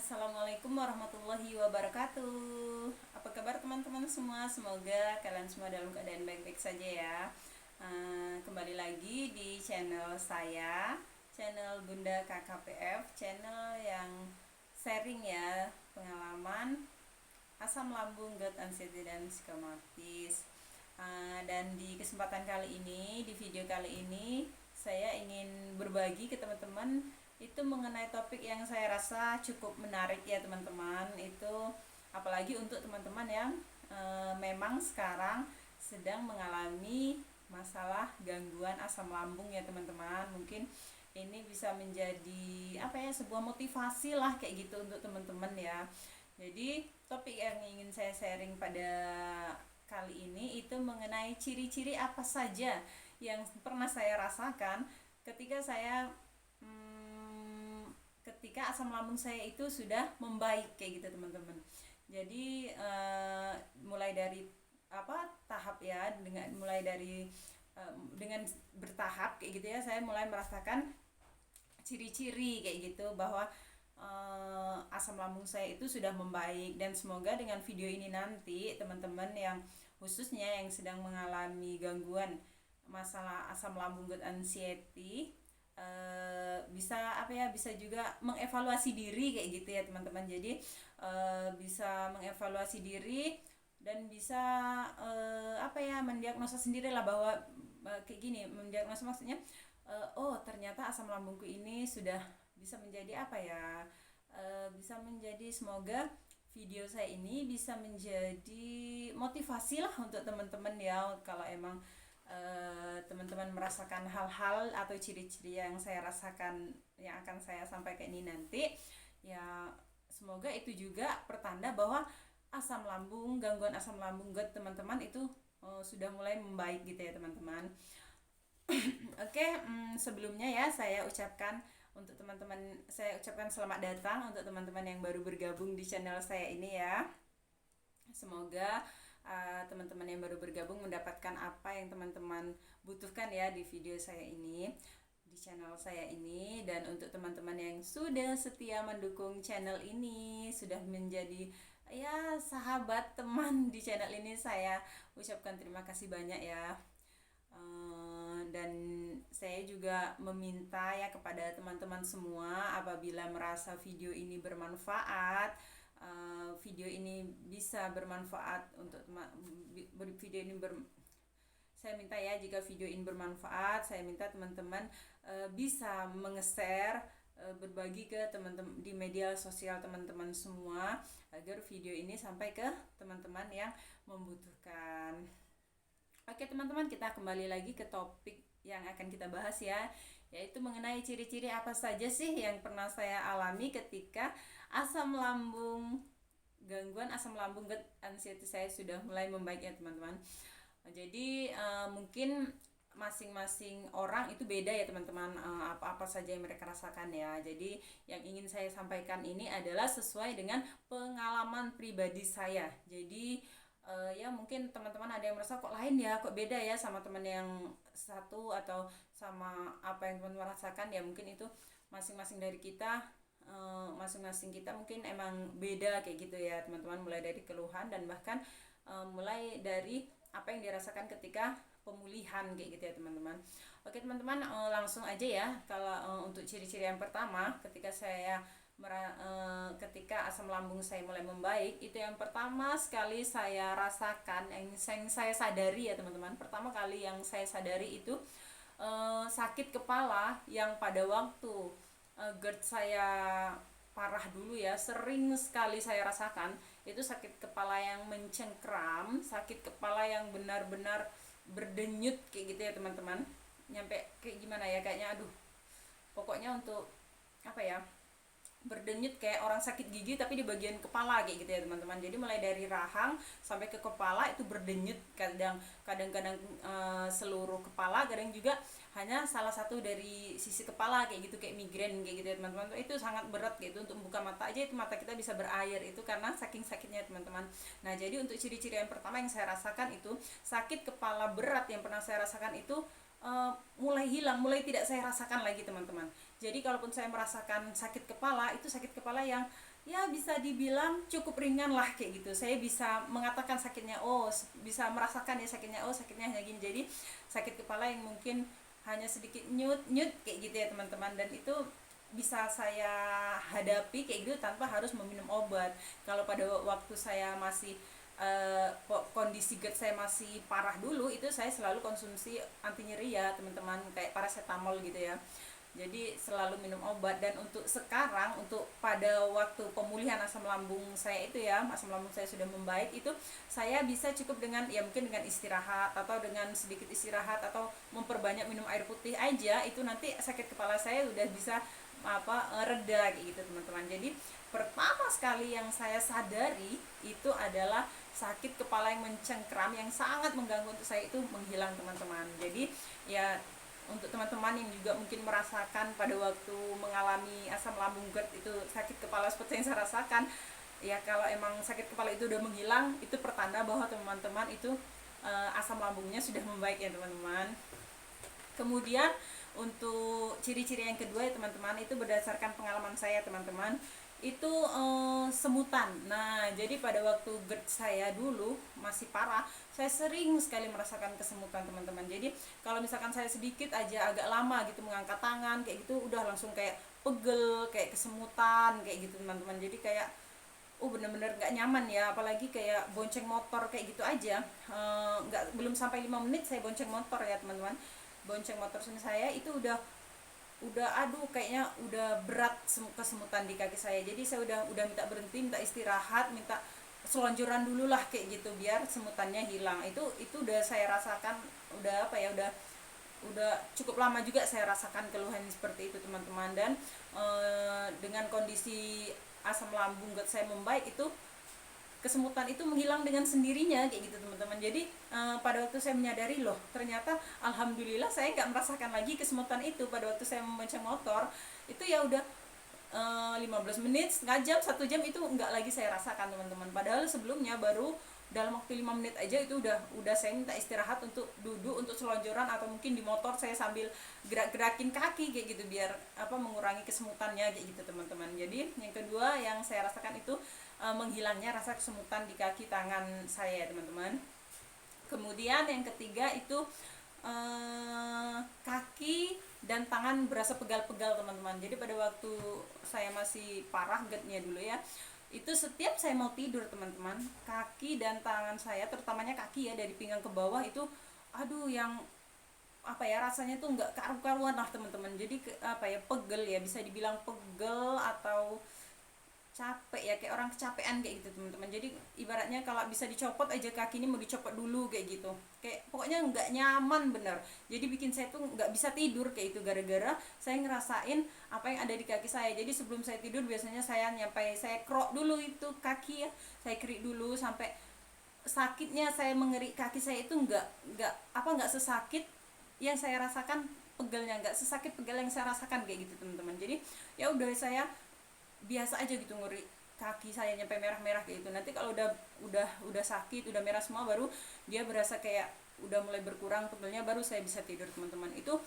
Assalamualaikum warahmatullahi wabarakatuh. Apa kabar teman-teman semua? Semoga kalian semua dalam keadaan baik-baik saja ya. Kembali lagi di channel saya, channel Bunda KKPF, channel yang sharing ya pengalaman asam lambung, GERD, anxiety dan psikomatis. Dan di kesempatan kali ini, di video kali ini, saya ingin berbagi ke teman-teman itu mengenai topik yang saya rasa cukup menarik ya teman-teman. Itu apalagi untuk teman-teman yang memang sekarang sedang mengalami masalah gangguan asam lambung ya teman-teman. Mungkin ini bisa menjadi sebuah motivasi lah kayak gitu untuk teman-teman ya. Jadi topik yang ingin saya sharing pada kali ini itu mengenai ciri-ciri apa saja yang pernah saya rasakan ketika saya ketika asam lambung saya itu sudah membaik kayak gitu teman-teman. Jadi mulai dari tahap ya, dengan bertahap kayak gitu ya, saya mulai merasakan ciri-ciri kayak gitu bahwa asam lambung saya itu sudah membaik. Dan semoga dengan video ini nanti teman-teman yang khususnya yang sedang mengalami gangguan masalah asam lambung, GERD, anxiety bisa juga mengevaluasi diri kayak gitu ya teman-teman. Jadi bisa mengevaluasi diri dan bisa mendiagnosa sendiri lah bahwa kayak gini. Mendiagnosa maksudnya oh ternyata asam lambungku ini sudah bisa menjadi bisa menjadi, semoga video saya ini bisa menjadi motivasi lah untuk teman-teman ya. Kalau emang teman-teman merasakan hal-hal atau ciri-ciri yang saya rasakan yang akan saya sampaikan ini nanti ya, semoga itu juga pertanda bahwa gangguan asam lambung GERD teman-teman itu sudah mulai membaik gitu ya teman-teman. Oke, sebelumnya ya saya ucapkan selamat datang untuk teman-teman yang baru bergabung di channel saya ini ya. Semoga teman-teman yang baru bergabung mendapatkan apa yang teman-teman butuhkan ya di video saya ini, di channel saya ini. Dan untuk teman-teman yang sudah setia mendukung channel ini, sudah menjadi ya sahabat teman di channel ini, saya ucapkan terima kasih banyak ya. Dan saya juga meminta ya kepada teman-teman semua, apabila merasa video ini bermanfaat, saya minta ya, jika video ini bermanfaat, saya minta teman-teman bisa menge-share, berbagi ke teman-teman di media sosial teman-teman semua, agar video ini sampai ke teman-teman yang membutuhkan. Oke teman-teman, kita kembali lagi ke topik yang akan kita bahas ya, yaitu mengenai ciri-ciri apa saja sih yang pernah saya alami ketika gangguan asam lambung, GERD, anxiety saya sudah mulai membaik ya teman-teman. Jadi mungkin masing-masing orang itu beda ya teman-teman, apa-apa saja yang mereka rasakan ya. Jadi yang ingin saya sampaikan ini adalah sesuai dengan pengalaman pribadi saya. Jadi ya mungkin teman-teman ada yang merasa kok lain ya, kok beda ya sama teman yang satu atau sama apa yang teman-teman rasakan ya. Mungkin itu masing-masing dari kita, masing-masing kita mungkin emang beda kayak gitu ya teman-teman, mulai dari keluhan dan bahkan mulai dari apa yang dirasakan ketika pemulihan kayak gitu ya teman-teman. Oke teman-teman, langsung aja ya. Kalau untuk ciri-ciri yang pertama ketika asam lambung saya mulai membaik, itu yang pertama sekali saya rasakan, yang saya sadari ya teman-teman, pertama kali yang saya sadari itu sakit kepala yang pada waktu GERD saya parah dulu ya, sering sekali saya rasakan. Itu sakit kepala yang mencengkram, sakit kepala yang benar-benar berdenyut kayak gitu ya teman-teman. Nyampe kayak gimana ya, kayaknya aduh, pokoknya untuk berdenyut kayak orang sakit gigi tapi di bagian kepala kayak gitu ya teman-teman. Jadi mulai dari rahang sampai ke kepala itu berdenyut, kadang-kadang seluruh kepala, kadang juga hanya salah satu dari sisi kepala kayak gitu, kayak migrain kayak gitu ya teman-teman. Itu sangat berat gitu, untuk membuka mata aja itu mata kita bisa berair, itu karena saking sakitnya teman-teman. Nah jadi untuk ciri-ciri yang pertama yang saya rasakan itu sakit kepala berat yang pernah saya rasakan itu mulai hilang, tidak saya rasakan lagi teman-teman. Jadi kalaupun saya merasakan sakit kepala, itu sakit kepala yang ya bisa dibilang cukup ringan lah kayak gitu. Saya bisa mengatakan sakitnya, oh bisa merasakan ya sakitnya, oh sakitnya hanya gini. Jadi sakit kepala yang mungkin hanya sedikit nyut nyut kayak gitu ya teman-teman, dan itu bisa saya hadapi kayak gitu tanpa harus meminum obat. Kalau pada waktu saya masih kondisi GERD saya masih parah dulu, itu saya selalu konsumsi anti nyeri ya teman-teman, kayak paracetamol gitu ya. Jadi selalu minum obat. Dan untuk sekarang, untuk pada waktu pemulihan asam lambung saya itu ya, asam lambung saya sudah membaik, itu saya bisa cukup dengan ya mungkin dengan istirahat atau dengan sedikit istirahat atau memperbanyak minum air putih aja, itu nanti sakit kepala saya udah bisa reda kayak gitu teman-teman. Jadi pertama sekali yang saya sadari itu adalah sakit kepala yang mencengkram yang sangat mengganggu untuk saya itu menghilang teman-teman. Jadi ya untuk teman-teman yang juga mungkin merasakan pada waktu mengalami asam lambung GERD itu sakit kepala seperti yang saya rasakan, ya kalau emang sakit kepala itu udah menghilang, itu pertanda bahwa teman-teman itu asam lambungnya sudah membaik ya teman-teman. Kemudian untuk ciri-ciri yang kedua ya teman-teman, itu berdasarkan pengalaman saya teman-teman, itu semutan. Nah jadi pada waktu GERD saya dulu masih parah, saya sering sekali merasakan kesemutan teman-teman. Jadi kalau misalkan saya sedikit aja agak lama gitu mengangkat tangan kayak gitu, udah langsung kayak pegel, kayak kesemutan kayak gitu teman-teman. Jadi kayak bener-bener nggak nyaman ya, apalagi kayak bonceng motor kayak gitu aja. Nggak, belum sampai 5 menit saya bonceng motor ya teman-teman. Bonceng motor saya itu udah aduh kayaknya udah berat kesemutan di kaki saya. Jadi saya udah minta berhenti, minta istirahat, minta selonjoran dulu lah kayak gitu biar semutannya hilang. Itu udah saya rasakan, udah udah cukup lama juga saya rasakan keluhan seperti itu teman-teman. Dan dengan kondisi asam lambung GERD saya membaik, itu kesemutan itu menghilang dengan sendirinya kayak gitu teman-teman. Jadi pada waktu saya menyadari, loh ternyata alhamdulillah saya nggak merasakan lagi kesemutan itu pada waktu saya membonceng motor. Itu ya udah 15 menit, setengah jam, 1 jam itu nggak lagi saya rasakan teman-teman. Padahal sebelumnya baru dalam waktu 5 menit aja itu udah saya minta istirahat untuk duduk, untuk selonjoran, atau mungkin di motor saya sambil gerak-gerakin kaki kayak gitu biar mengurangi kesemutannya kayak gitu teman-teman. Jadi yang kedua yang saya rasakan itu menghilangnya rasa kesemutan di kaki tangan saya teman-teman. Kemudian yang ketiga itu kaki dan tangan berasa pegal-pegal teman-teman. Jadi pada waktu saya masih parah GERD-nya dulu ya, itu setiap saya mau tidur teman-teman, kaki dan tangan saya, terutamanya kaki ya, dari pinggang ke bawah itu aduh yang rasanya tuh nggak karu-karuan lah teman-teman. Jadi pegel ya, bisa dibilang pegel atau capek ya, kayak orang kecapean kayak gitu teman-teman. Jadi ibaratnya kalau bisa dicopot aja kaki ini mau dicopot dulu kayak gitu, kayak pokoknya nggak nyaman bener. Jadi bikin saya tuh nggak bisa tidur kayak itu gara-gara saya ngerasain apa yang ada di kaki saya. Jadi sebelum saya tidur biasanya saya krok dulu itu kaki ya, saya kerik dulu sampai sakitnya saya mengerik kaki saya itu nggak sesakit yang saya rasakan pegelnya, nggak sesakit pegel yang saya rasakan kayak gitu teman-teman. Jadi ya udah saya biasa aja gitu ngeri kaki saya nyampe merah-merah kayak gitu. Nanti kalau udah sakit, udah merah semua, baru dia berasa kayak udah mulai berkurang pegelnya, baru saya bisa tidur teman-teman. Itu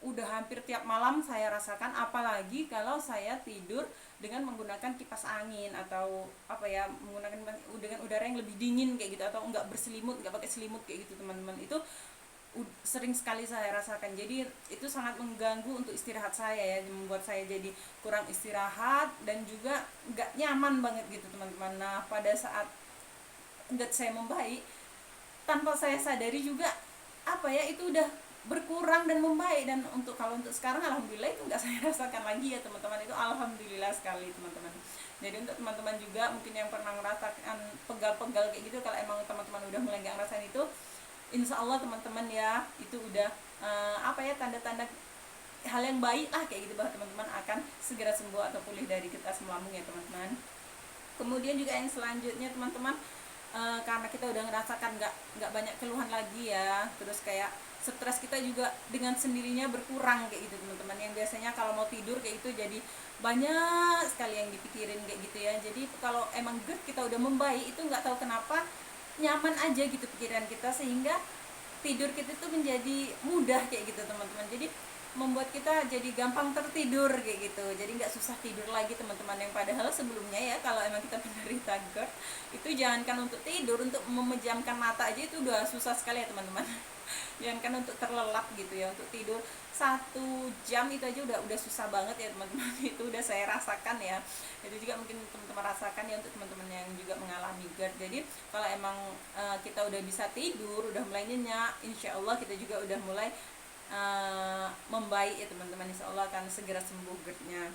udah hampir tiap malam saya rasakan, apalagi kalau saya tidur dengan menggunakan kipas angin atau menggunakan dengan udara yang lebih dingin kayak gitu, atau enggak berselimut, enggak pakai selimut kayak gitu teman-teman. Itu sering sekali saya rasakan. Jadi itu sangat mengganggu untuk istirahat saya ya, membuat saya jadi kurang istirahat dan juga nggak nyaman banget gitu teman-teman. Nah pada saat GERD saya membaik, tanpa saya sadari juga itu udah berkurang dan membaik. Dan kalau untuk sekarang alhamdulillah itu nggak saya rasakan lagi ya teman-teman. Itu alhamdulillah sekali teman-teman. Jadi untuk teman-teman juga mungkin yang pernah merasakan pegal-pegal kayak gitu, kalau emang teman-teman udah mulai nggak ngerasain itu, insya Allah teman-teman ya itu udah tanda-tanda hal yang baik lah kayak gitu, bahwa teman-teman akan segera sembuh atau pulih dari asam lambung ya teman-teman. Kemudian juga yang selanjutnya teman-teman, karena kita udah ngerasakan nggak banyak keluhan lagi ya, terus kayak stres kita juga dengan sendirinya berkurang kayak gitu teman-teman. Yang biasanya kalau mau tidur kayak gitu jadi banyak sekali yang dipikirin kayak gitu ya. Jadi kalau emang GERD kita udah membaik, itu nggak tahu kenapa nyaman aja gitu pikiran kita, sehingga tidur kita tuh menjadi mudah kayak gitu teman-teman. Jadi membuat kita jadi gampang tertidur kayak gitu, jadi nggak susah tidur lagi teman-teman. Yang padahal sebelumnya ya, kalau emang kita penderita GERD itu jangankan untuk tidur, untuk memejamkan mata aja itu udah susah sekali ya teman-teman. Jangankan untuk terlelap gitu ya, untuk tidur 1 jam itu aja udah susah banget ya teman-teman. Itu udah saya rasakan ya, itu juga mungkin teman-teman rasakan ya, untuk teman-teman yang juga mengalami GERD. Jadi kalau emang kita udah bisa tidur, udah mulai nyenyak, insya Allah kita juga udah mulai membaik ya teman-teman. Insya Allah akan segera sembuh GERD-nya.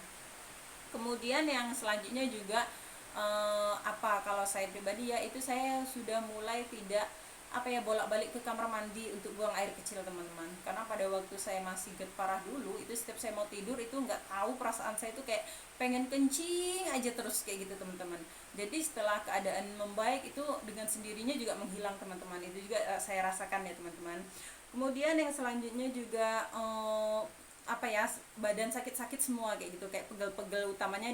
Kemudian yang selanjutnya juga kalau saya pribadi ya, itu saya sudah mulai tidak bolak-balik ke kamar mandi untuk buang air kecil teman-teman. Karena pada waktu saya masih GERD parah dulu, itu setiap saya mau tidur itu nggak tahu, perasaan saya itu kayak pengen kencing aja terus kayak gitu teman-teman. Jadi setelah keadaan membaik itu dengan sendirinya juga menghilang teman-teman. Itu juga saya rasakan ya teman-teman. Kemudian yang selanjutnya juga badan sakit-sakit semua kayak gitu, kayak pegel-pegel, utamanya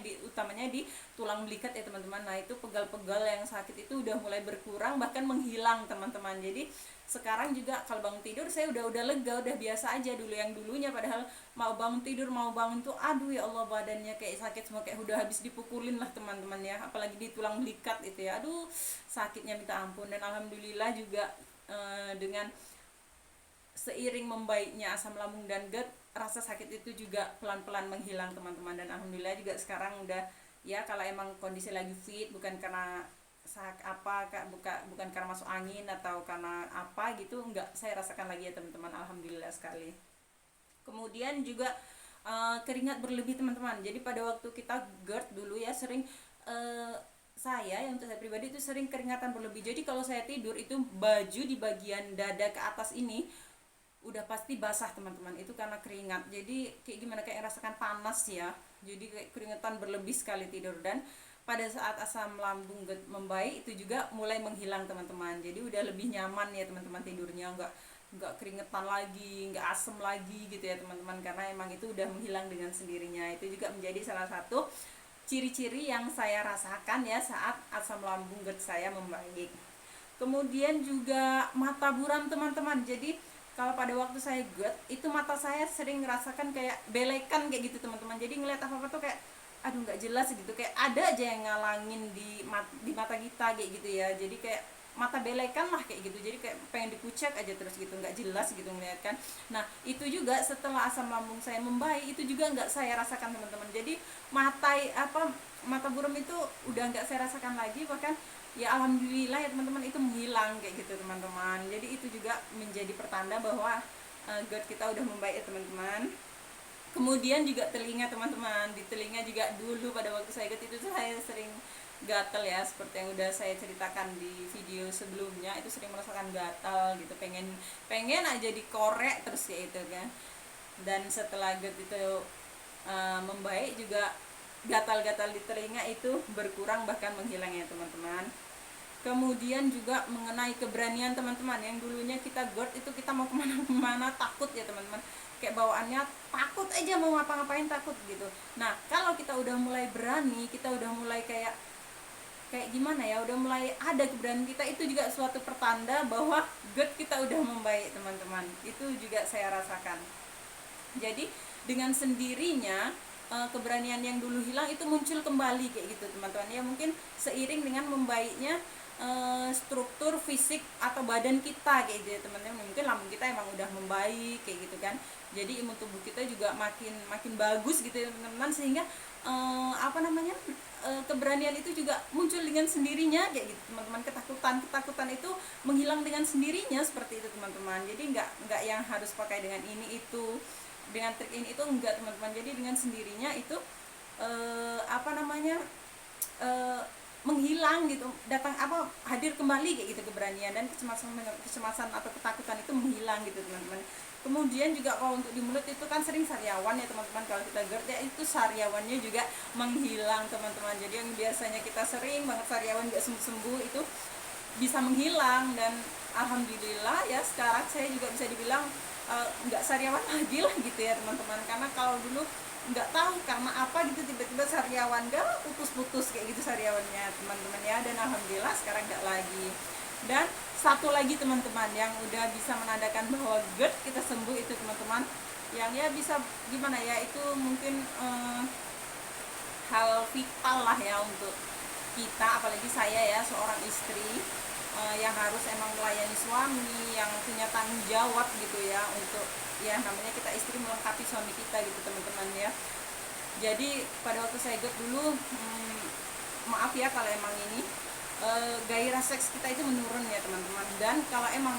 di tulang belikat ya teman-teman. Nah itu pegal-pegal yang sakit itu udah mulai berkurang, bahkan menghilang teman-teman. Jadi sekarang juga kalau bangun tidur saya udah lega, udah biasa aja. Dulu yang dulunya padahal mau bangun tidur, mau bangun tuh aduh ya Allah, badannya kayak sakit semua, kayak udah habis dipukulin lah teman-teman ya, apalagi di tulang belikat itu ya, aduh sakitnya minta ampun. Dan alhamdulillah juga dengan seiring membaiknya asam lambung dan GERD, rasa sakit itu juga pelan-pelan menghilang teman-teman. Dan alhamdulillah juga sekarang udah ya, kalau emang kondisi lagi fit, bukan karena bukan karena masuk angin atau karena apa gitu, enggak saya rasakan lagi ya teman-teman, alhamdulillah sekali. Kemudian juga keringat berlebih teman-teman. Jadi pada waktu kita GERD dulu ya, sering untuk saya pribadi itu sering keringatan berlebih. Jadi kalau saya tidur itu baju di bagian dada ke atas ini udah pasti basah teman-teman, itu karena keringat. Jadi kayak gimana, kayak rasakan panas ya, jadi kayak keringetan berlebih sekali tidur. Dan pada saat asam lambung membaik itu juga mulai menghilang teman-teman, jadi udah lebih nyaman ya teman-teman tidurnya, nggak keringetan lagi, nggak asem lagi gitu ya teman-teman, karena emang itu udah menghilang dengan sendirinya. Itu juga menjadi salah satu ciri-ciri yang saya rasakan ya saat asam lambung GERD saya membaik. Kemudian juga mata buram teman-teman. Jadi kalau pada waktu saya GERD itu mata saya sering ngerasakan kayak belekan kayak gitu teman-teman. Jadi ngeliat apa-apa tuh kayak aduh nggak jelas gitu, kayak ada aja yang ngalangin di mata kita kayak gitu ya. Jadi kayak mata belekan lah kayak gitu, jadi kayak pengen dikucek aja terus gitu, nggak jelas gitu ngeliat kan. Nah itu juga setelah asam lambung saya membaik itu juga nggak saya rasakan teman-teman. Jadi mata buram itu udah nggak saya rasakan lagi, bahkan ya alhamdulillah ya teman-teman, itu menghilang kayak gitu teman-teman. Jadi itu juga menjadi pertanda bahwa GERD kita udah membaik ya teman-teman. Kemudian juga telinga teman-teman, di telinga juga dulu pada waktu saya GERD itu saya sering gatal ya, seperti yang udah saya ceritakan di video sebelumnya, itu sering merasakan gatal gitu, pengen aja dikorek terus kayak itu kan. Dan setelah GERD itu membaik juga gatal-gatal di telinga itu berkurang, bahkan menghilang ya teman-teman. Kemudian juga mengenai keberanian teman-teman, yang dulunya kita GERD itu kita mau kemana-mana takut ya teman-teman, kayak bawaannya takut aja, mau ngapa-ngapain takut gitu. Nah kalau kita udah mulai berani, kita udah mulai kayak gimana ya, udah mulai ada keberanian kita, itu juga suatu pertanda bahwa GERD kita udah membaik teman-teman. Itu juga saya rasakan. Jadi dengan sendirinya keberanian yang dulu hilang itu muncul kembali kayak gitu teman-teman ya, mungkin seiring dengan membaiknya struktur fisik atau badan kita kayak gitu ya teman-teman. Mungkin lambung kita emang udah membaik kayak gitu kan, jadi imun tubuh kita juga makin bagus gitu ya teman-teman, sehingga keberanian itu juga muncul dengan sendirinya kayak gitu teman-teman. Ketakutan itu menghilang dengan sendirinya seperti itu teman-teman. Jadi nggak yang harus pakai dengan ini itu, dengan trik ini itu, enggak teman-teman. Jadi dengan sendirinya itu menghilang gitu, hadir kembali kayak gitu keberanian, dan kecemasan atau ketakutan itu menghilang gitu teman-teman. Kemudian juga kalau untuk di mulut itu kan sering sariawan ya teman-teman, kalau kita GERD ya itu sariawannya juga menghilang teman-teman. Jadi yang biasanya kita sering banget sariawan gak sembuh-sembuh itu bisa menghilang. Dan alhamdulillah ya sekarang saya juga bisa dibilang nggak sariawan lagi lah gitu ya teman-teman. Karena kalau dulu nggak tahu karena apa gitu, tiba-tiba sariawan gak putus-putus kayak gitu sariawannya teman-teman ya. Dan alhamdulillah sekarang nggak lagi. Dan satu lagi teman-teman yang udah bisa menandakan bahwa GERD kita sembuh itu teman-teman, yang ya bisa gimana ya, itu mungkin hal vital lah ya untuk kita, apalagi saya ya seorang istri yang harus emang melayani suami, yang punya tanggung jawab gitu ya, untuk ya namanya kita istri melengkapi suami kita gitu teman-teman ya. Jadi pada waktu saya GERD dulu, maaf ya kalau emang ini gairah seks kita itu menurun ya teman-teman. Dan kalau emang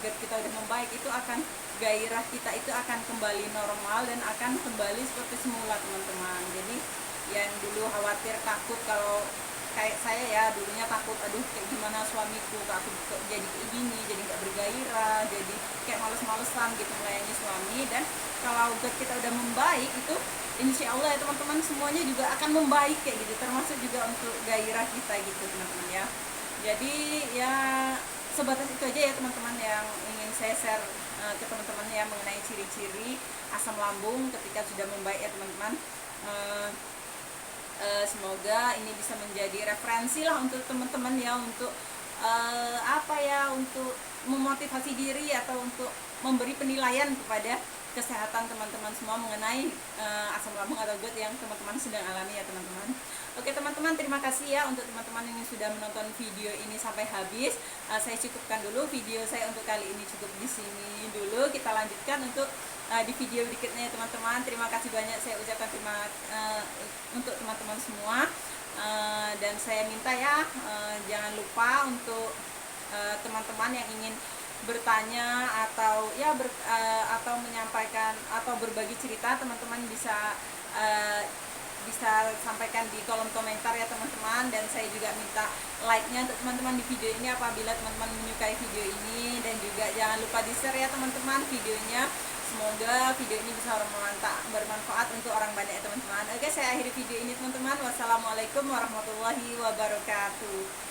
GERD kita udah membaik, itu akan gairah kita itu akan kembali normal dan akan kembali seperti semula teman-teman. Jadi yang dulu khawatir takut, kalau kayak saya ya dulunya takut, aduh kayak gimana suamiku, aku jadi kayak gini, jadi nggak bergairah, jadi kayak males-malesan gitu melayani suami. Dan kalau GERD kita udah membaik, itu insya Allah ya teman-teman, semuanya juga akan membaik kayak gitu, termasuk juga untuk gairah kita gitu teman-teman ya. Jadi ya sebatas itu aja ya teman-teman yang ingin saya share ke teman-teman ya, mengenai ciri-ciri asam lambung ketika sudah membaik ya teman-teman. Semoga ini bisa menjadi referensi lah untuk teman-teman ya, untuk apa ya, untuk memotivasi diri atau untuk memberi penilaian kepada kesehatan teman-teman semua mengenai asam lambung atau GERD yang teman-teman sedang alami ya teman-teman. Oke teman-teman, terima kasih ya untuk teman-teman yang sudah menonton video ini sampai habis. Saya cukupkan dulu video saya untuk kali ini, cukup di sini dulu. Kita lanjutkan untuk di video berikutnya ya teman-teman. Terima kasih banyak saya ucapkan untuk teman-teman semua. Dan saya minta ya, jangan lupa untuk teman-teman yang ingin bertanya atau ya atau menyampaikan atau berbagi cerita, teman-teman bisa sampaikan di kolom komentar ya teman-teman. Dan saya juga minta like-nya untuk teman-teman di video ini apabila teman-teman menyukai video ini, dan juga jangan lupa di-share ya teman-teman videonya. Semoga video ini bisa bermanfaat untuk orang banyak ya teman-teman. Oke, saya akhiri video ini teman-teman. Wassalamualaikum warahmatullahi wabarakatuh.